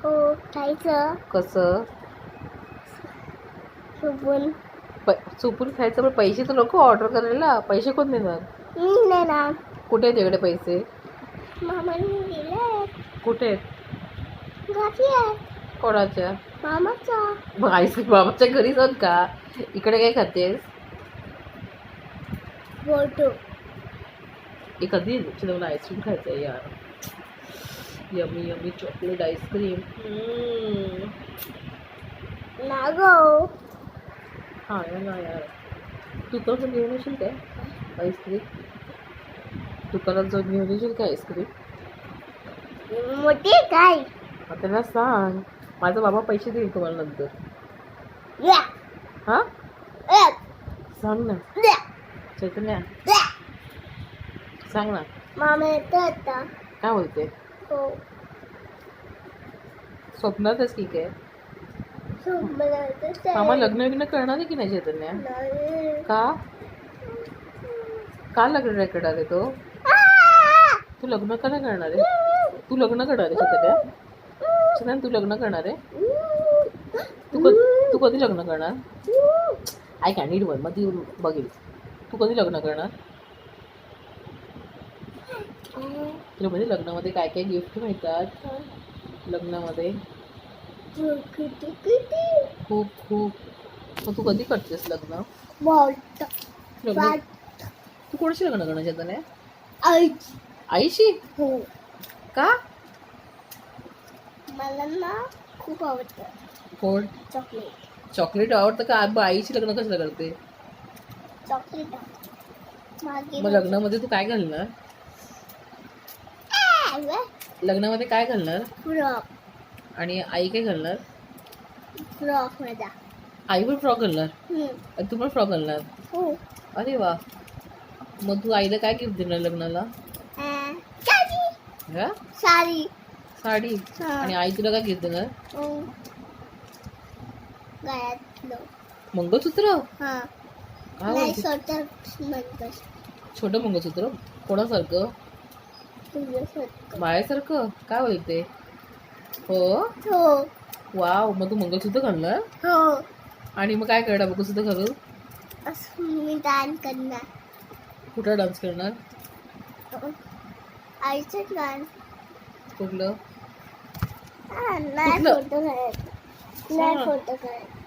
हो खायचं कसं? सोबून चुपून खायचं, पण पैसे तर नको ऑर्डर करायला. पैसे कोण देणार? मी नाही ना कुठे आहेत तिकडे पैसे? मामाने दिले कुठे आहेत? घातली आहे कोणाच्या? मामाचा मग आईस्क्रीम बाबाच्या घरी जाऊन का? इकडे काय खातेस? फोटो हे कधी तुला मला आईस्क्रीम खायचं आहे यार. Yummy yummy chocolate ice cream. नागो हा ना यार. तू पण घेऊन येशील काय आईस्क्रीम? दुकानात जाऊन घेऊन येशील काय आईस्क्रीम? मोठी काय त्यांना सांग, माझा बाबा पैसे देईल तुम्हाला नंतर. या हा या सांग ना या चैतन्या, सांग ना. मामा येतो आता काय बोलते? हो स्वप्नातच की काय? मामा लग्न विग्न करणार आहे की नाही चैतन्या? का? का लग्न करणार आहे तो? तू लग्न का नाही करणार आहे? तू लग्न करणार आहे चैतन्या? चैतन्या तू लग्न करणार आहे? तू कधी लग्न करणार? आय कॅन नीड वन, मग ती बघेल. तू कधी लग्न करणार? तुला म्हणजे लग्नामध्ये काय काय गिफ्ट मिळतात? लग्नामध्ये खूप खूप. मग तू कधी करतेस लग्न? लग्न तू कोणाशी लग्न करणार चैतन्या? आईशी? हो का? मला ना खूप आवडतं कोण? चॉकलेट चॉकलेट आवडतं का? आईशी लग्न कशाला करते? चॉकलेट मग लग्नामध्ये तू काय घालणार? लग्नामध्ये काय घालणार? फ्रॉक आणि आई काय घालणार? फ्रॉक माझा आई पण फ्रॉक घालणार आणि तू पण फ्रॉक घालणार? हो अरे वा. मग तू आईला काय गिफ्ट देणार लग्नाला? साडी हा? साडी साडी. आणि आई तुला काय गिफ्ट देणार? गळ्यातलं मंगळसूत्र? हा काय नाही बोलते? स्वतः छोटं मंगळसूत्र? कोणासारखं? तुझ्यासारखं मायासारखं? काय बोलते? हो हो वाव. मग तू मंगळसूत्र घालणार? हो आणि मग काय करणार मंगळसूत्र घालून? असं मी डान्स करणार कुठं डान्स करणार? आईचं डान्स कुठलं? नाही कुठलं? फोटो काढायचं नाही फोटो काढायचं